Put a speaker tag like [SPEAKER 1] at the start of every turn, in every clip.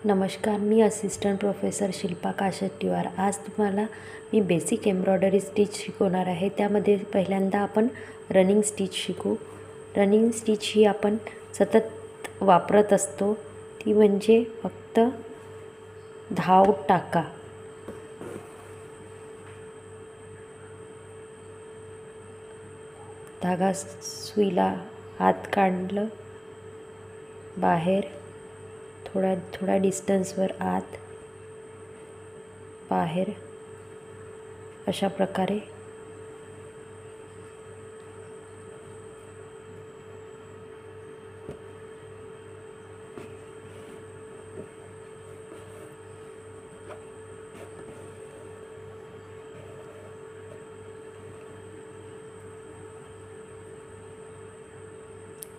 [SPEAKER 1] नमस्कार, मी assistant professor Shilpa काशेट्टीवार। आज तुम्हाला मी बेसिक एम्ब्रॉयडरी स्टिच शिकवणार आहे। त्यामध्ये पहिल्यांदा आपण रनिंग स्टिच शिकू। रनिंग स्टिच ही आपण सतत वापरत असतो, ती म्हणजे फक्त धाव टाका। धागा सुईला हात काढलं बाहेर, थोडा डिस्टन्सवर आत बाहेर, अशा प्रकारे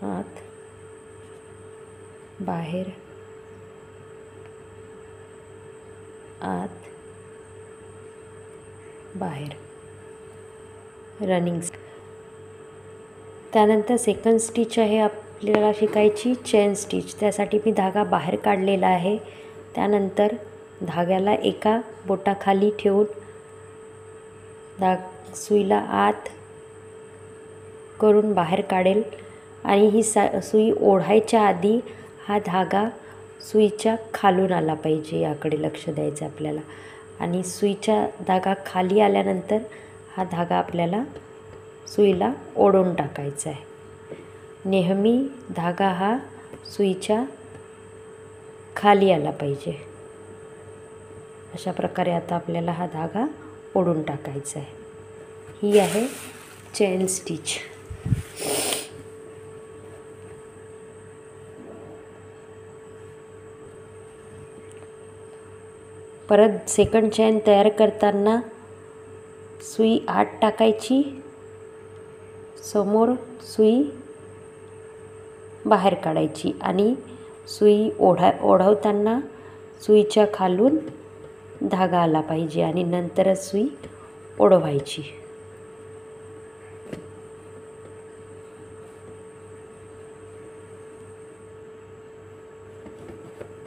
[SPEAKER 1] आत बाहेर आत बाहेर रनिंग। त्यानंतर सेकंड स्टिच आहे आपल्याला शिकायची चेन स्टिच। त्यासाठी मी धागा बाहेर काढलेला आहे। त्यानंतर धाग्याला एका बोटाखाली ठेवून सुईला आत करून बाहेर काढेल आणि ही सुई ओढायच्या आधी हा धागा सुईच्या खालून आला पाहिजे, याकडे लक्ष द्यायचं आपल्याला। आणि सुईचा धागा खाली आल्यानंतर हा धागा आपल्याला सुईला ओढून टाकायचा आहे। नेहमी धागा हा सुईच्या खाली आला पाहिजे। अशा प्रकारे आता आपल्याला हा धागा ओढून टाकायचा आहे। ही आहे चेन स्टिच। परत सेकंड चेन तयार करताना सुई आत टाकायची, समोर सुई बाहेर काढायची आणि सुई ओढवताना सुईच्या खालून धागा आला पाहिजे आणि नंतरच सुई ओढवायची।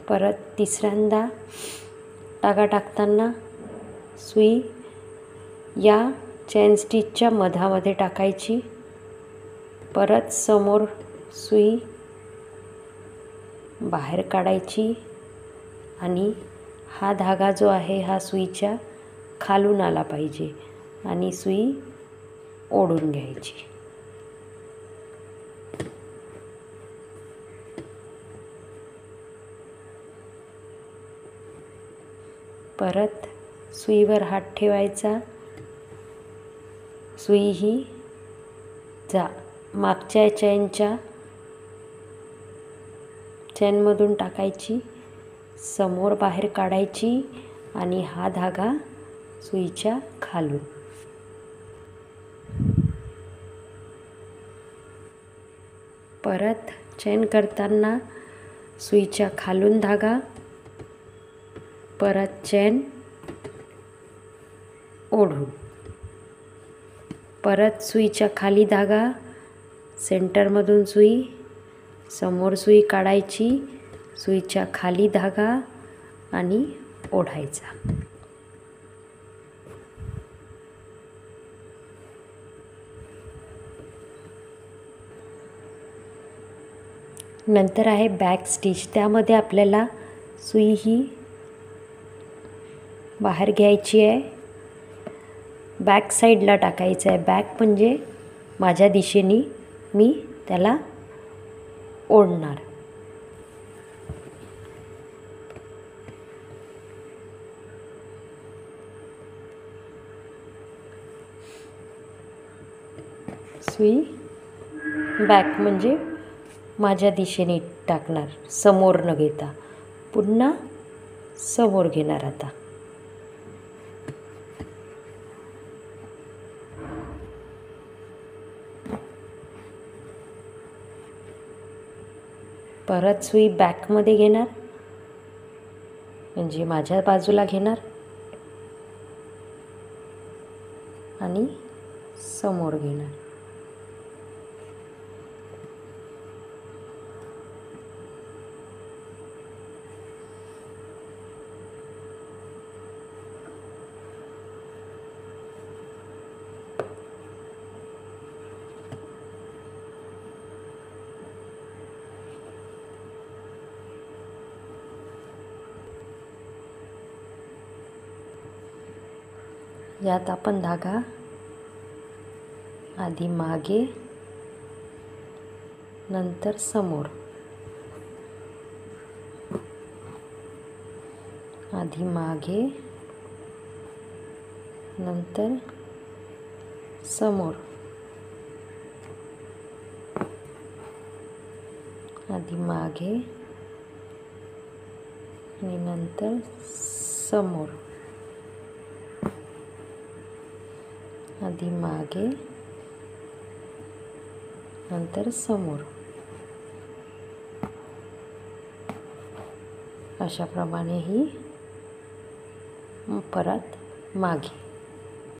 [SPEAKER 1] परत तिसऱ्यांदा धागा टाकताना सुई या चेन स्टिचच्या मधामध्ये टाकायची। परत समोर सुई बाहेर काढायची आणि हा धागा जो आहे हा सुईच्या खालून आला पाहिजे आणि सुई ओढून घ्यायची। परत सुईवर हात ठेवायचा, सुई ही मागच्या चेनमधून टाकायची, समोर बाहेर काढायची आणि हा धागा सुईच्या खालून। परत चेन करताना सुईच्या खालून धागा, परत चेन ओढून, परत सुईच्या खाली धागा, सेंटरमधून सुई, समोर सुई काढायची, सुईच्या खाली धागा आणि ओढायचा। नंतर आहे बॅक स्टिच। त्यामध्ये आपल्याला सुई ही बाहेर घ्यायची आहे, बॅक साईडला टाकायचं आहे। बॅक म्हणजे माझ्या दिशेने मी त्याला ओढणार। सुई बॅक म्हणजे माझ्या दिशेने टाकणार, समोर न घेता। पुन्हा समोर घेणार आता। परत सुई बॅकमध्ये घेणार, म्हणजे माझ्या बाजूला घेणार आणि समोर घेणार। यात आपण धागा आधी मागे नंतर समोर, आधी मागे नंतर समोर, आधी मागे आणि नंतर समोर, आधी मागे नंतर समोर, अशाप्रमाणे ही परत मागे.